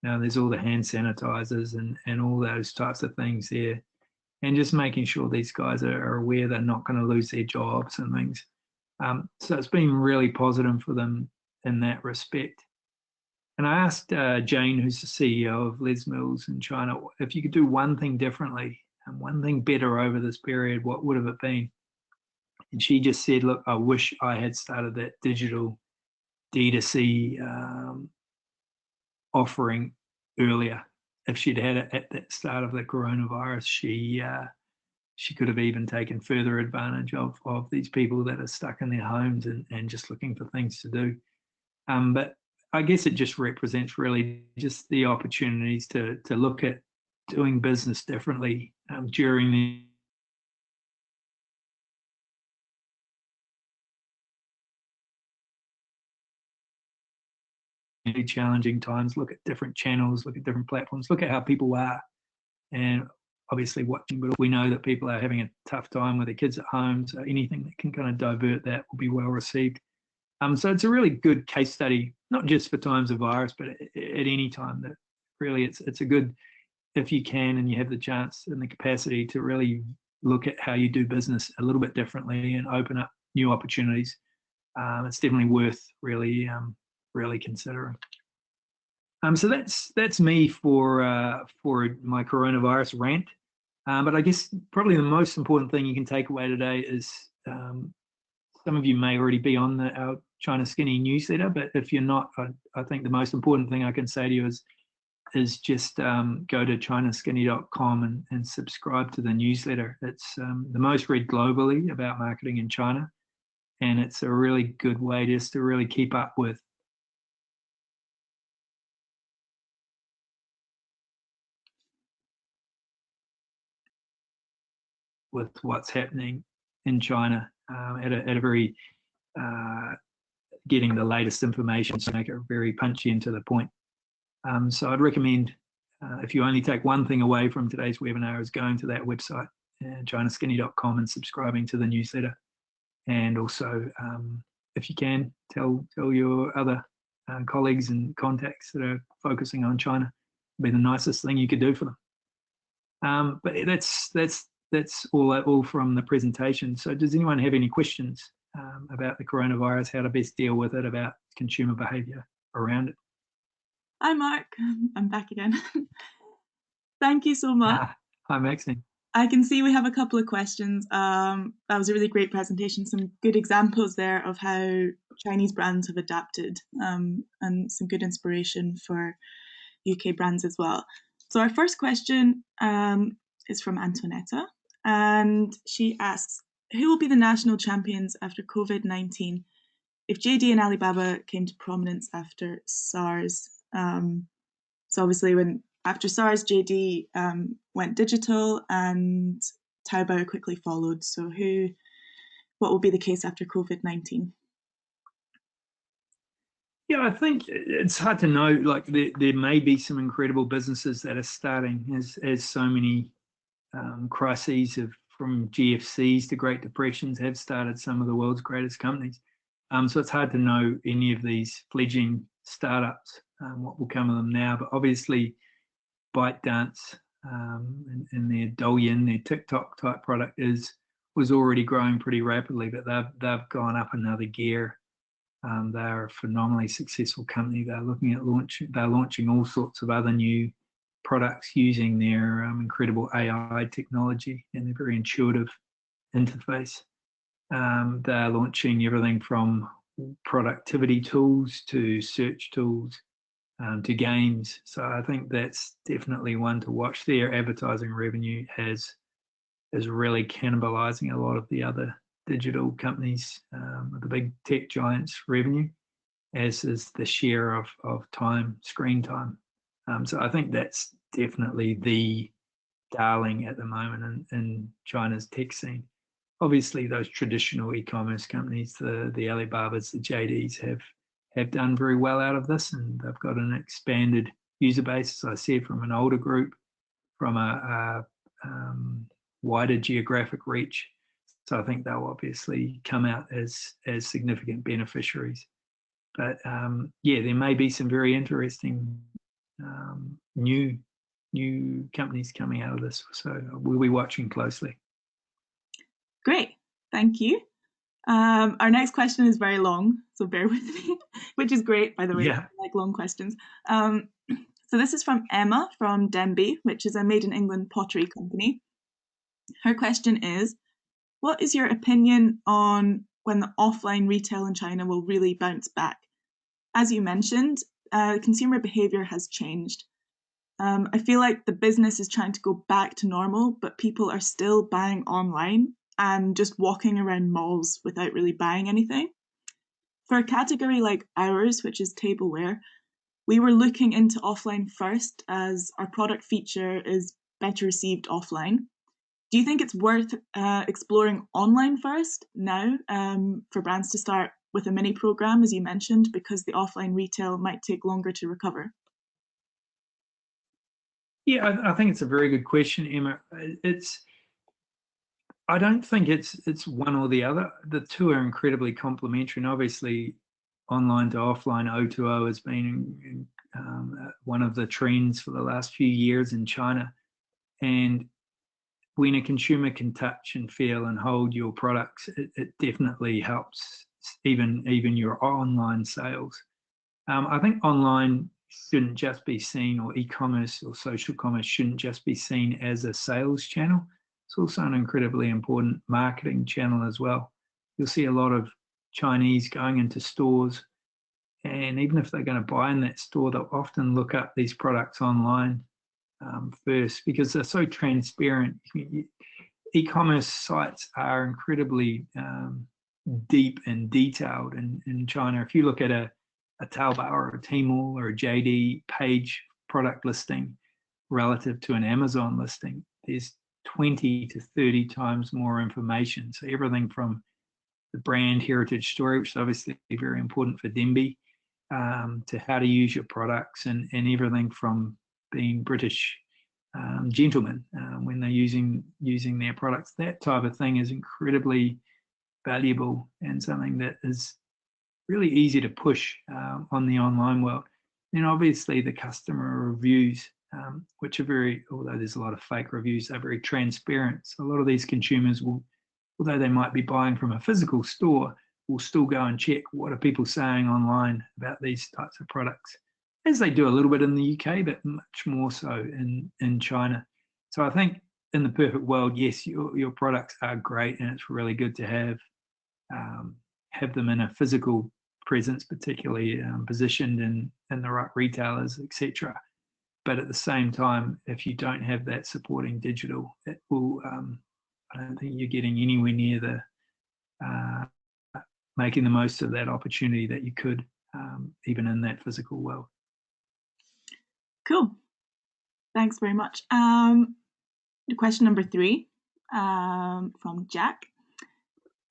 Now there's all the hand sanitizers and all those types of things there. And just making sure these guys are aware they're not going to lose their jobs and things. So it's been really positive for them in that respect. And I asked Jane, who's the CEO of Les Mills in China, if you could do one thing differently and one thing better over this period, what would have it been? And she just said, look, I wish I had started that digital D2C offering earlier. If she'd had it at the start of the coronavirus, she could have even taken further advantage of these people that are stuck in their homes and just looking for things to do. But I guess it just represents really just the opportunities to look at doing business differently during the challenging times. Look at different channels, look at different platforms, look at how people are, and obviously watching. But we know that people are having a tough time with their kids at home, so anything that can kind of divert that will be well received. So it's a really good case study, not just for times of virus, but at any time. That really it's a good, if you can and you have the chance and the capacity to really look at how you do business a little bit differently and open up new opportunities. It's definitely worth really considering. So that's me for my coronavirus rant. But I guess probably the most important thing you can take away today is some of you may already be on our China Skinny newsletter. But if you're not, I think the most important thing I can say to you is just go to chinaskinny.com and subscribe to the newsletter. It's the most read globally about marketing in China, and it's a really good way just to really keep up with what's happening in China at a very getting the latest information, to make it very punchy and to the point. So I'd recommend, if you only take one thing away from today's webinar, is going to that website, chinaskinny.com, and subscribing to the newsletter. And also, if you can, tell your other colleagues and contacts that are focusing on China. It'd be the nicest thing you could do for them. But that's all from the presentation. So does anyone have any questions about the coronavirus, how to best deal with it, about consumer behaviour around it? Hi, Mark. I'm back again. Thank you so much. Hi, Maxine. I can see we have a couple of questions. That was a really great presentation. Some good examples there of how Chinese brands have adapted, and some good inspiration for UK brands as well. So our first question is from Antonetta, and she asks, who will be the national champions after COVID-19 if JD and Alibaba came to prominence after SARS? So obviously after SARS, JD went digital and Taobao quickly followed. So what will be the case after COVID-19? Yeah, I think it's hard to know. Like there may be some incredible businesses that are starting as so many crises from GFCs to Great Depressions have started some of the world's greatest companies. So it's hard to know any of these fledgling startups, what will come of them now. But obviously, ByteDance and their Douyin, their TikTok type product was already growing pretty rapidly, but they've gone up another gear. They're a phenomenally successful company. They're looking at launching all sorts of other new products using their incredible AI technology and their very intuitive interface. They're launching everything from productivity tools to search tools to games. So I think that's definitely one to watch. Their advertising revenue is really cannibalizing a lot of the other digital companies, the big tech giants' revenue, as is the share of screen time. So I think that's definitely the darling at the moment in China's tech scene. Obviously, those traditional e-commerce companies, the Alibabas, the JDs, have done very well out of this, and they've got an expanded user base, as I said, from an older group, from a wider geographic reach. So I think they'll obviously come out as significant beneficiaries. But yeah, there may be some very interesting new companies coming out of this. So we'll be watching closely. Great, thank you. Our next question is very long, so bear with me, which is great, by the way. Yeah. I like long questions. So this is from Emma from Denby, which is a made in England pottery company. Her question is, what is your opinion on when the offline retail in China will really bounce back? As you mentioned, consumer behavior has changed. I feel like the business is trying to go back to normal, but people are still buying online and just walking around malls without really buying anything. For a category like ours, which is tableware, we were looking into offline first as our product feature is better received offline. Do you think it's worth exploring online first now for brands to start with a mini program, as you mentioned, because the offline retail might take longer to recover? Yeah, I think it's a very good question, Emma. I don't think it's one or the other. The two are incredibly complementary, and obviously online to offline, O2O, has been one of the trends for the last few years in China. And when a consumer can touch and feel and hold your products, it definitely helps even your online sales. I think online shouldn't just be seen, or e-commerce or social commerce shouldn't just be seen as a sales channel. It's also an incredibly important marketing channel as well. You'll see a lot of Chinese going into stores, and even if they're going to buy in that store, they'll often look up these products online first because they're so transparent. E-commerce sites are incredibly deep and detailed in China. If you look at a Taobao or a Tmall or a JD page product listing relative to an Amazon listing, there's 20 to 30 times more information. So everything from the brand heritage story, which is obviously very important for Denby, to how to use your products and everything from being British gentlemen when they're using their products. That type of thing is incredibly valuable and something that is really easy to push on the online world. And obviously the customer reviews, which are very, although there's a lot of fake reviews, they're very transparent. So a lot of these consumers will, although they might be buying from a physical store, will still go and check what are people saying online about these types of products, as they do a little bit in the UK, but much more so in China. So I think in the perfect world, yes, your products are great, and it's really good to have them in a physical presence, particularly positioned in the right retailers, etc. But at the same time, if you don't have that supporting digital, it will. I don't think you're getting anywhere near the making the most of that opportunity that you could, even in that physical world. Cool. Thanks very much. Question number 3 from Jack.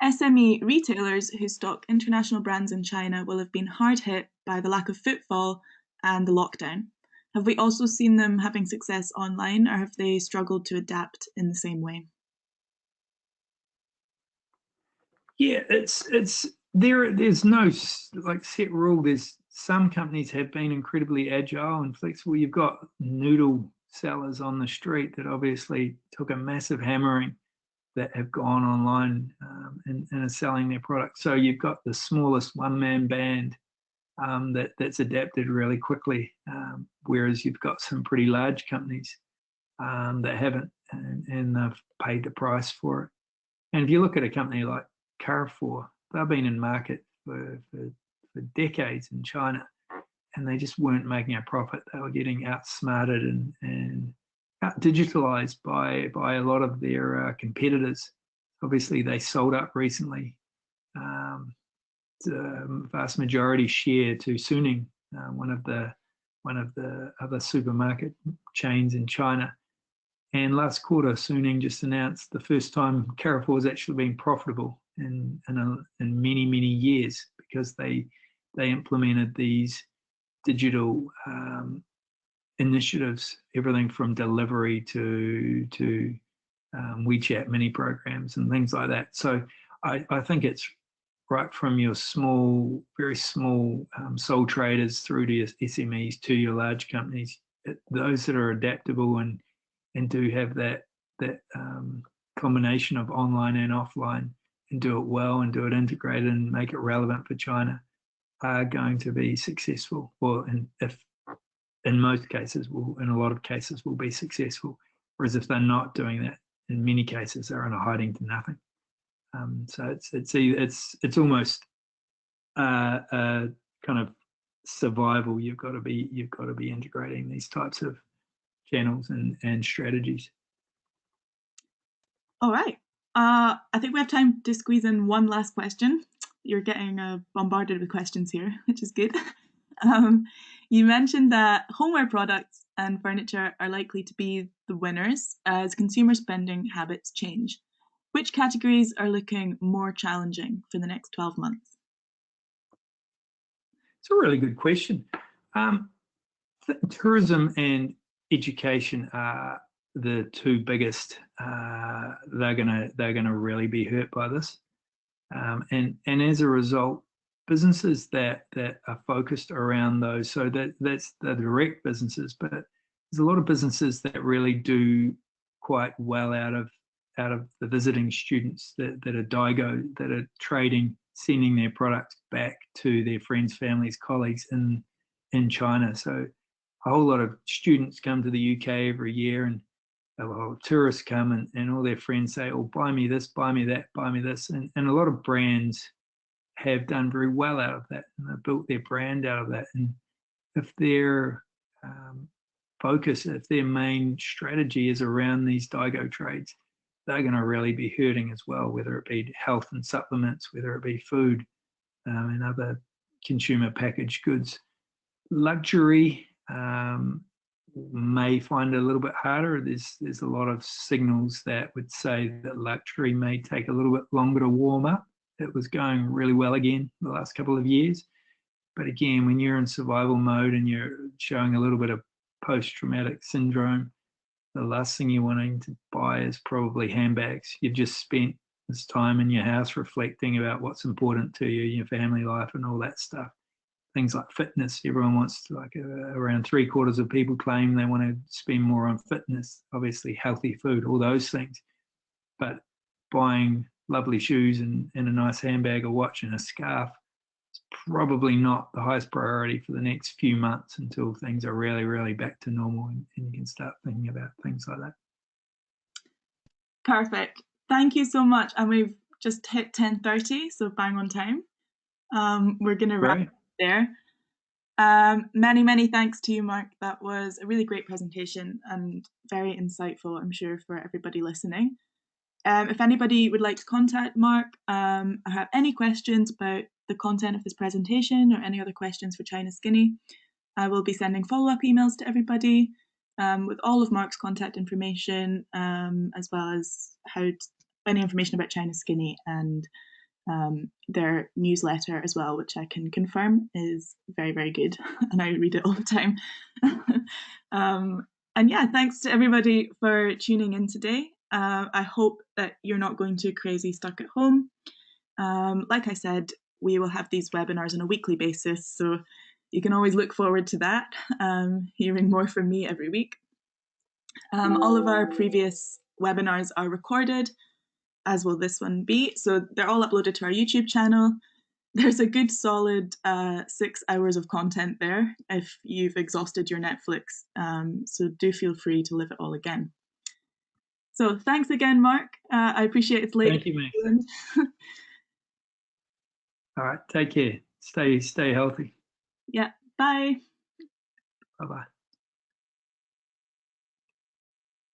SME retailers who stock international brands in China will have been hard hit by the lack of footfall and the lockdown. Have we also seen them having success online, or have they struggled to adapt in the same way? Yeah, there's no like set rule. There's some companies have been incredibly agile and flexible. You've got noodle sellers on the street that obviously took a massive hammering that have gone online and are selling their products. So you've got the smallest one-man band that's adapted really quickly, whereas you've got some pretty large companies that haven't, and they've paid the price for it. And if you look at a company like Carrefour, they've been in market for decades in China, and they just weren't making a profit. They were getting outsmarted and out digitalized by a lot of their competitors. Obviously, they sold up recently. The vast majority share to Suning, one of the other supermarket chains in China. And last quarter, Suning just announced the first time Carrefour has actually been profitable in many years, because they implemented these digital initiatives, everything from delivery to WeChat mini programs and things like that. So I think it's right from your very small sole traders through to your SMEs to your large companies. Those that are adaptable and do have that combination of online and offline, and do it well and do it integrated and make it relevant for China, are going to be successful. Or in most cases, in a lot of cases, will be successful. Whereas if they're not doing that, in many cases, they're on a hiding to nothing. So it's almost a kind of survival. You've got to be integrating these types of channels and strategies. All right. I think we have time to squeeze in one last question. You're getting bombarded with questions here, which is good. You mentioned that homeware products and furniture are likely to be the winners as consumer spending habits change. Which categories are looking more challenging for the next 12 months? It's a really good question. Tourism and education are the two biggest. They're gonna really be hurt by this, and as a result, businesses that are focused around those. So that's the direct businesses, but there's a lot of businesses that really do quite well out of the visiting students that are Daigo, that are trading, sending their products back to their friends, families, colleagues in China. So a whole lot of students come to the UK every year, and a lot of tourists come, and all their friends say, oh, buy me this, buy me that, buy me this. And a lot of brands have done very well out of that, and they've built their brand out of that. And if their focus, if their main strategy is around these daigou trades, they're going to really be hurting as well, whether it be health and supplements, whether it be food and other consumer packaged goods. Luxury may find it a little bit harder. There's a lot of signals that would say that luxury may take a little bit longer to warm up. It was going really well again the last couple of years. But again, when you're in survival mode and you're showing a little bit of post-traumatic syndrome, the last thing you're wanting to buy is probably handbags. You've just spent this time in your house reflecting about what's important to you, your family life and all that stuff. Things like fitness, everyone wants to, like around 3/4 of people claim they want to spend more on fitness, obviously healthy food, all those things. But buying lovely shoes and a nice handbag, a watch and a scarf is probably not the highest priority for the next few months until things are really, really back to normal and you can start thinking about things like that. Perfect. Thank you so much. And we've just hit 10:30, so bang on time. We're going to wrap up there. Many thanks to you, Mark. That was a really great presentation and very insightful, I'm sure, for everybody listening. If anybody would like to contact Mark or have any questions about the content of this presentation or any other questions for China Skinny, I will be sending follow-up emails to everybody with all of Mark's contact information, as well as any information about China Skinny and their newsletter as well, which I can confirm is very, very good, and I read it all the time. And yeah, thanks to everybody for tuning in today. I hope that you're not going too crazy stuck at home. Like I said, we will have these webinars on a weekly basis, so you can always look forward to that, hearing more from me every week. All of our previous webinars are recorded, as will this one be. So they're all uploaded to our YouTube channel. There's a good solid 6 hours of content there if you've exhausted your Netflix. So do feel free to live it all again. So thanks again, Mark. I appreciate it's late. Thank you, Max. All right, take care. Stay healthy. Yeah, bye. Bye-bye.